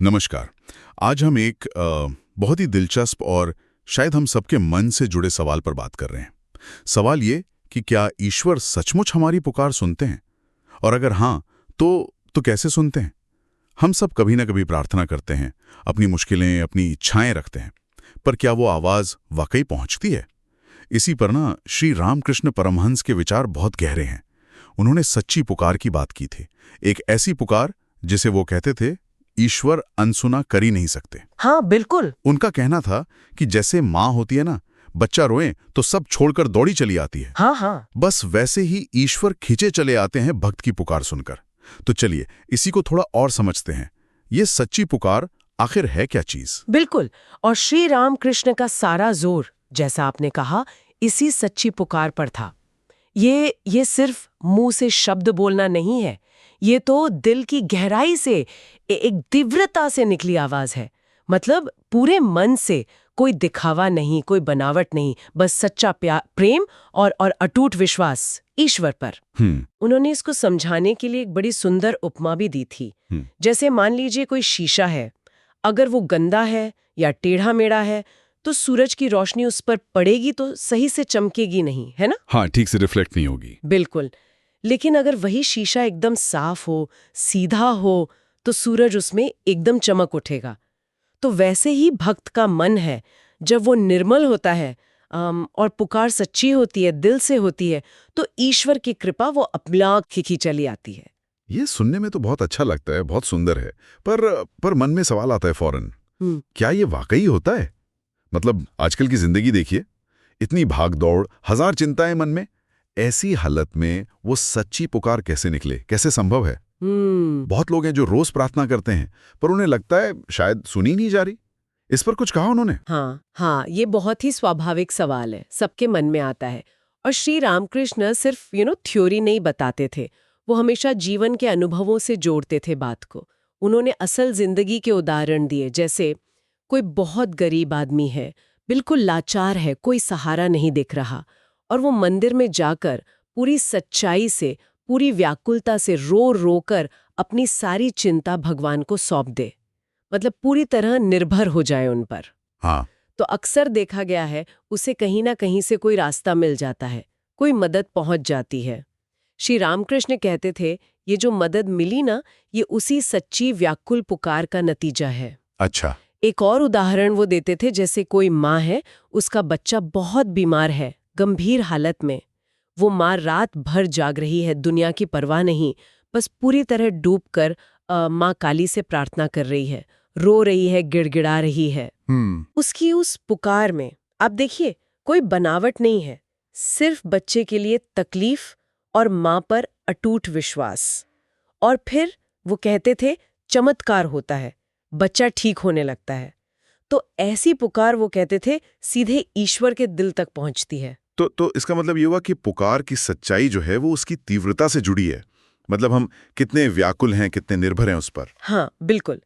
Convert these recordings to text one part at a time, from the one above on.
नमस्कार। आज हम एक बहुत ही दिलचस्प और शायद हम सबके मन से जुड़े सवाल पर बात कर रहे हैं। सवाल ये कि क्या ईश्वर सचमुच हमारी पुकार सुनते हैं? और अगर हाँ, तो कैसे सुनते हैं? हम सब कभी ना कभी प्रार्थना करते हैं, अपनी मुश्किलें, अपनी इच्छाएं रखते हैं, पर क्या वो आवाज़ वाकई पहुंचती है? इसी पर ना श्री रामकृष्ण परमहंस के विचार बहुत गहरे हैं। उन्होंने सच्ची पुकार की बात की थी, एक ऐसी पुकार जिसे वो कहते थे ईश्वर अनसुना कर ही नहीं सकते। हाँ बिल्कुल। उनका कहना था कि जैसे माँ होती है ना, बच्चा रोए तो सब छोड़कर दौड़ी चली आती है, हाँ, बस वैसे ही ईश्वर खींचे चले आते हैं भक्त की पुकार सुनकर। तो चलिए इसी को थोड़ा और समझते हैं। ये सच्ची पुकार आखिर है क्या चीज? बिल्कुल। और श्री रामकृष्ण का सारा जोर, जैसा आपने कहा, इसी सच्ची पुकार पर था। ये सिर्फ मुंह से शब्द बोलना नहीं है, ये तो दिल की गहराई से एक तीव्रता से निकली आवाज है। मतलब पूरे मन से, कोई दिखावा नहीं, कोई बनावट नहीं, बस सच्चा प्रेम और अटूट विश्वास ईश्वर पर। उन्होंने इसको समझाने के लिए एक बड़ी सुंदर उपमा भी दी थी। जैसे मान लीजिए कोई शीशा है, अगर वो गंदा है या टेढ़ा मेढ़ा है तो सूरज की रोशनी उस पर पड़ेगी तो सही से चमकेगी नहीं, है ना? हाँ, ठीक से रिफ्लेक्ट नहीं होगी। बिल्कुल। लेकिन अगर वही शीशा एकदम साफ हो, सीधा हो, तो सूरज उसमें एकदम चमक उठेगा। तो वैसे ही भक्त का मन है, जब वो निर्मल होता है और पुकार सच्ची होती है, दिल से होती है, तो ईश्वर की कृपा वो अपने आप खिंची चली आती है। ये सुनने में तो बहुत अच्छा लगता है, बहुत सुंदर है, पर मन में सवाल आता है फौरन, क्या ये वाकई होता है? मतलब आजकल की जिंदगी देखिए, इतनी भाग दौड़, हजार चिंताएं मन में, ऐसी हालत में वो सच्ची पुकार कैसे निकले, कैसे संभव है? बहुत लोग हैं जो रोज प्रार्थना करते हैं, पर उन्हें लगता है शायद सुनी नहीं जा रही। इस पर कुछ कहा उन्होंने? हाँ, ये बहुत ही स्वाभाविक सवाल है, सबके मन में आता है। और श्री रामकृष्ण सिर्फ थ्योरी नहीं बताते थे, वो हमेशा जीवन के अनुभवों से जोड़ते थे बात को। उन्होंने असल जिंदगी के उदाहरण दिए, जैसे कोई बहुत गरीब आदमी है, बिल्कुल लाचार है, कोई सहारा नहीं दिख रहा, और वो मंदिर में जाकर पूरी सच्चाई से, पूरी व्याकुलता से रो रो कर अपनी सारी चिंता भगवान को सौंप दे, मतलब पूरी तरह निर्भर हो जाए उन पर। हाँ। तो अक्सर देखा गया है, उसे कहीं ना कहीं से कोई रास्ता मिल जाता है, कोई मदद पहुंच जाती है। श्री रामकृष्ण कहते थे, ये जो मदद मिली ना, ये उसी सच्ची व्याकुल पुकार का नतीजा है। अच्छा। एक और उदाहरण वो देते थे, जैसे कोई माँ है, उसका बच्चा बहुत बीमार है, गंभीर हालत में। वो माँ रात भर जाग रही है, दुनिया की परवाह नहीं, बस पूरी तरह डूबकर माँ काली से प्रार्थना कर रही है, रो रही है, गिड़गिड़ा रही है। उसकी उस पुकार में आप देखिए, कोई बनावट नहीं है, सिर्फ बच्चे के लिए तकलीफ और माँ पर अटूट विश्वास। और फिर वो कहते थे, चमत्कार होता है, बच्चा ठीक होने लगता है। तो ऐसी पुकार, वो कहते थे, सीधे ईश्वर के दिल तक पहुंचती है। तो इसका मतलब ये हुआ कि पुकार की सच्चाई जो है वो उसकी तीव्रता से जुड़ी है। मतलब हम कितने व्याकुल हैं, कितने निर्भर हैं उस पर। हाँ बिल्कुल,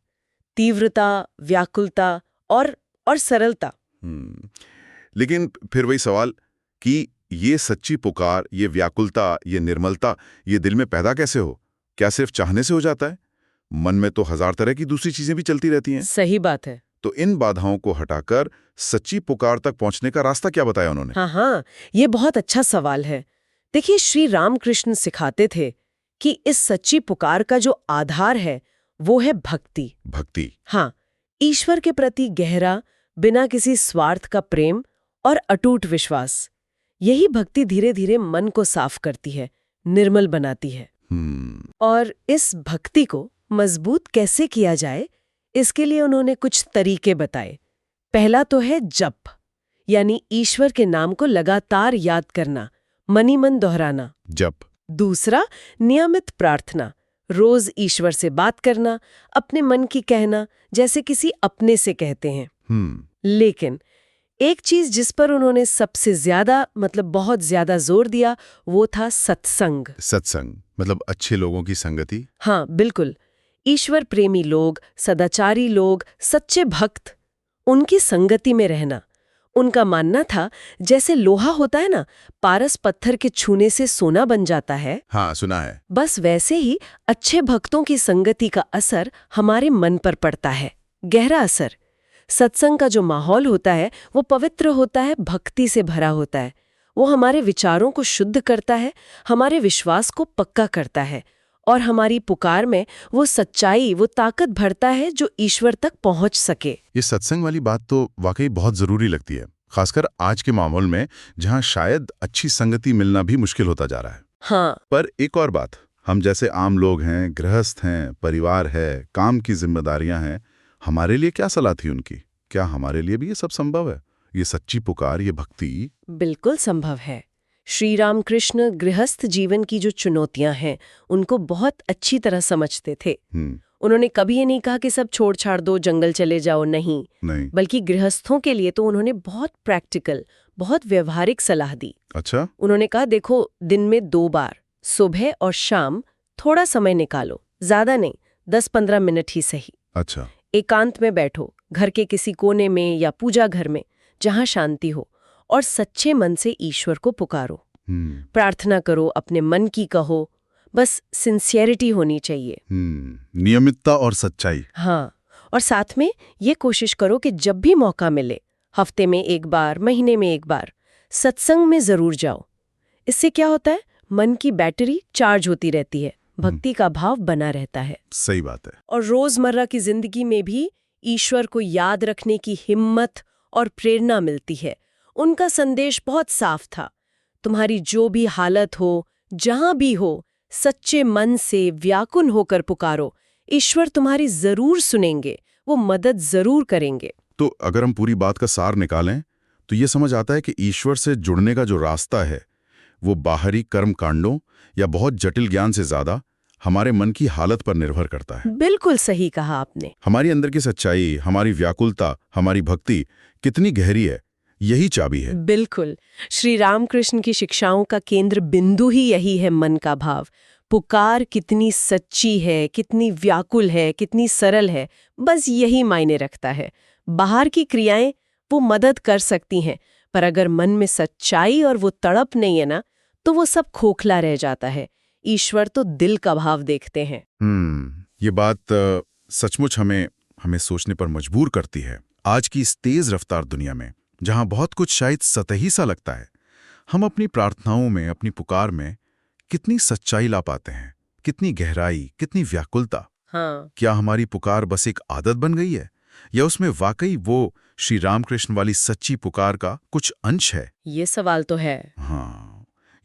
तीव्रता, व्याकुलता और सरलता। लेकिन फिर वही सवाल कि ये सच्ची पुकार, ये व्याकुलता, ये निर्मलता, ये दिल में पैदा कैसे हो? क्या सिर्फ चाहने से हो जाता है? मन में तो हजार तरह की दूसरी चीजें भी चलती रहती हैं। सही बात है। तो इन बाधाओं को हटाकर सच्ची पुकार तक पहुंचने का रास्ता क्या बताया उन्होंने? हाँ, ये बहुत अच्छा सवाल है। देखिए, श्री रामकृष्ण सिखाते थे कि इस सच्ची पुकार का जो आधार है वो है भक्ति। भक्ति। हाँ, ईश्वर के प्रति गहरा, बिना किसी स्वार्थ का प्रेम और अटूट विश्वास। यही भक्ति धीरे धीरे मन को साफ करती है, निर्मल बनाती है। और इस भक्ति को मजबूत कैसे किया जाए, इसके लिए उन्होंने कुछ तरीके बताए। पहला तो है जप, यानी ईश्वर के नाम को लगातार याद करना, मनी मन दोहराना। जप। दूसरा, नियमित प्रार्थना, रोज ईश्वर से बात करना, अपने मन की कहना, जैसे किसी अपने से कहते हैं। लेकिन एक चीज जिस पर उन्होंने सबसे ज्यादा, मतलब बहुत ज्यादा जोर दिया, वो था सत्संग। सत्संग मतलब अच्छे लोगों की संगति। हाँ बिल्कुल, ईश्वर प्रेमी लोग, सदाचारी लोग, सच्चे भक्त, उनकी संगति में रहना, उनका मानना था जैसे लोहा होता है ना, पारस पत्थर के छूने से सोना बन जाता है, हाँ, सुना है। बस वैसे ही अच्छे भक्तों की संगति का असर हमारे मन पर पड़ता है, गहरा असर। सत्संग का जो माहौल होता है वो पवित्र होता है, भक्ति से भरा होता है। वो हमारे विचारों को शुद्ध करता है, हमारे विश्वास को पक्का करता है और हमारी पुकार में वो सच्चाई, वो ताकत भरता है जो ईश्वर तक पहुंच सके। ये सत्संग वाली बात तो वाकई बहुत जरूरी लगती है, खासकर आज के माहौल में जहां शायद अच्छी संगति मिलना भी मुश्किल होता जा रहा है। हाँ, पर एक और बात, हम जैसे आम लोग हैं, गृहस्थ हैं, परिवार है, काम की जिम्मेदारियां हैं, हमारे लिए क्या सलाह थी उनकी? क्या हमारे लिए भी ये सब संभव है? ये सच्ची पुकार, ये भक्ति? बिल्कुल संभव है। श्री रामकृष्ण गृहस्थ जीवन की जो चुनौतियां हैं उनको बहुत अच्छी तरह समझते थे। उन्होंने कभी ये नहीं कहा कि सब छोड़ छाड़ दो, जंगल चले जाओ, नहीं। बल्कि गृहस्थों के लिए तो उन्होंने बहुत प्रैक्टिकल, बहुत व्यवहारिक सलाह दी। अच्छा। उन्होंने कहा, देखो, दिन में 2 बार, सुबह और शाम, थोड़ा समय निकालो, ज्यादा नहीं, 10-15 मिनट ही सही। अच्छा। एकांत में बैठो, घर के किसी कोने में या पूजा घर में, जहां शांति हो, और सच्चे मन से ईश्वर को पुकारो। प्रार्थना करो, अपने मन की कहो, बस सिंसियरिटी होनी चाहिए। नियमितता और सच्चाई। हाँ, और साथ में ये कोशिश करो कि जब भी मौका मिले, हफ्ते में 1 बार, महीने में 1 बार, सत्संग में जरूर जाओ। इससे क्या होता है, मन की बैटरी चार्ज होती रहती है, भक्ति का भाव बना रहता है। सही बात है। और रोजमर्रा की जिंदगी में भी ईश्वर को याद रखने की हिम्मत और प्रेरणा मिलती है। उनका संदेश बहुत साफ था, तुम्हारी जो भी हालत हो, जहां भी हो, सच्चे मन से व्याकुल होकर पुकारो, ईश्वर तुम्हारी जरूर सुनेंगे, वो मदद जरूर करेंगे। तो अगर हम पूरी बात का सार निकालें तो ये समझ आता है कि ईश्वर से जुड़ने का जो रास्ता है वो बाहरी कर्म कांडों या बहुत जटिल ज्ञान से ज्यादा हमारे मन की हालत पर निर्भर करता है। बिल्कुल सही कहा आपने। हमारी अंदर की सच्चाई, हमारी व्याकुलता, हमारी भक्ति कितनी गहरी है, यही चाबी है। बिल्कुल। श्री रामकृष्ण की शिक्षाओं का केंद्र बिंदु ही यही है, मन का भाव। पुकार कितनी सच्ची है, कितनी व्याकुल है, कितनी सरल है, बस यही मायने रखता है। बाहर की क्रियाएं वो मदद कर सकती हैं, पर अगर मन में सच्चाई और वो तड़प नहीं है ना, तो वो सब खोखला रह जाता है। ईश्वर तो दिल का भाव देखते हैं। ये बात सचमुच हमें सोचने पर मजबूर करती है। आज की इस तेज रफ्तार दुनिया में, जहां बहुत कुछ शायद सतही सा लगता है, हम अपनी प्रार्थनाओं में, अपनी पुकार में कितनी सच्चाई ला पाते हैं, कितनी गहराई, कितनी व्याकुलता। हाँ। क्या हमारी पुकार बस एक आदत बन गई है, या उसमें वाकई वो श्री रामकृष्ण वाली सच्ची पुकार का कुछ अंश है? ये सवाल तो है। हाँ,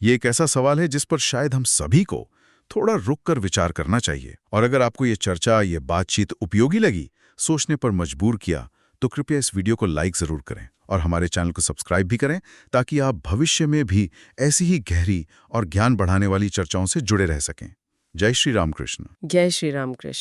ये एक ऐसा सवाल है जिस पर शायद हम सभी को थोड़ा रुक कर विचार करना चाहिए। और अगर आपको ये चर्चा, ये बातचीत उपयोगी लगी, सोचने पर मजबूर किया, तो कृपया इस वीडियो को लाइक जरूर करें और हमारे चैनल को सब्सक्राइब भी करें, ताकि आप भविष्य में भी ऐसी ही गहरी और ज्ञान बढ़ाने वाली चर्चाओं से जुड़े रह सकें। जय श्री रामकृष्ण। जय श्री रामकृष्ण।